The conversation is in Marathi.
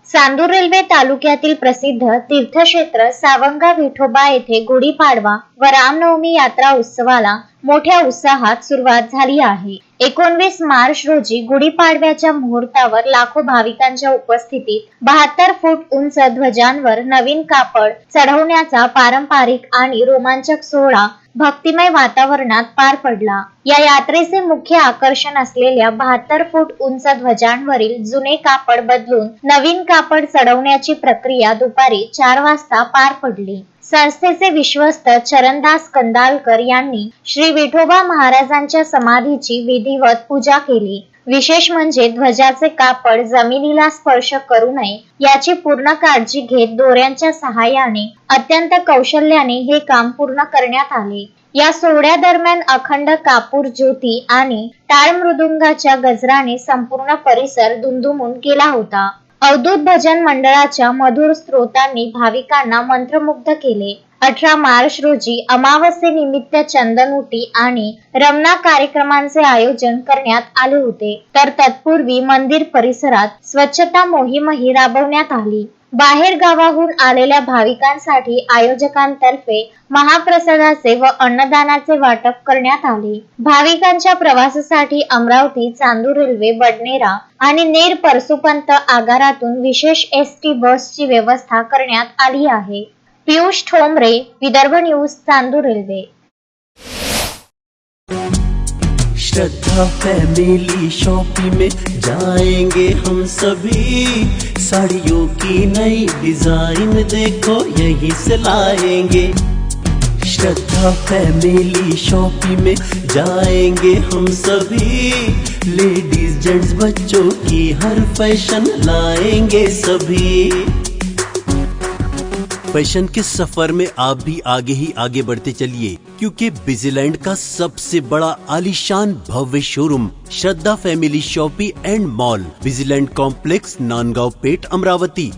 चांदूर रेल्वे तालुक्यातील प्रसिद्ध तीर्थक्षेत्र सावंगा विठोबा येथे गुढीपाडवा व रामनवमी यात्रा उत्सवाला मोठ्या उत्साहात सुरुवात झाली आहे। 19 मार्च रोजी गुढीपाडव्याच्या मुहूर्तावर लाखो भाविकांच्या उपस्थितीत 72 फूट उंच ध्वजांवर नवीन कापड चढवण्याचा पारंपरिक आणि रोमांचक सोहळा भक्तिमय वातावरणात पार पडला। या यात्रेचे मुख्य आकर्षण असलेल्या 72 फूट उंच ध्वजांवरील जुने कापड बदलून नवीन कापड चढवण्याची प्रक्रिया दुपारी 4 वाजता पार पडली। संस्थेचे विश्वस्त चरणदास कंदालकर यांनी श्री विठोबा महाराजांच्या समाधीची विधिवत पूजा केली। विशेष म्हणजे ध्वजाचे कापड जमिनीला स्पर्श करू नये याची पूर्ण काळजी घेत दोऱ्यांच्या सहाय्याने अत्यंत कौशल्याने हे काम पूर्ण करण्यात आले। या सोहळ्या दरम्यान अखंड कापूर ज्योती आणि टाळ मृदुंगाच्या गजराने संपूर्ण परिसर दुमदुमून गेला होता। अवधूत भजन मंडळाच्या मधुर स्त्रोतांनी भाविकांना मंत्रमुग्ध केले। 18 मार्च रोजी अमावस्येनिमित्त चंदनउटी आणि रमना कार्यक्रमांचे आयोजन करण्यात आले होते, तर तत्पूर्वी मंदिर परिसरात स्वच्छता मोहीमही राबवण्यात आली। बाहेर गावाहून आलेल्या भाविकांसाठी आयोजकांतर्फे महाप्रसादाचे व अन्नदानाचे वाटप करण्यात आले। भाविकांच्या प्रवासासाठी अमरावती चांदूर रेल्वे बडनेरा आणि नेर परसुपंत आगारातून विशेष एसटी बसची व्यवस्था करण्यात आली आहे। Piyush Thombare, Vidarbha news, Chandur railway. Shraddha family shopping में जाएंगे हम सभी, साड़ियों की नई डिजाइन देखो यहीं से लाएंगे। श्रद्धा फैमिली शॉपिंग में जाएंगे हम सभी, लेडीज जेंट्स बच्चों की हर फैशन लाएंगे सभी। फैशन के सफर में आप भी आगे ही आगे बढ़ते चलिए, क्योंकि बिजीलैंड का सबसे बड़ा आलीशान भव्य showroom Shraddha family shopping and mall, Busyland complex, Nandgaon Peth, Amravati.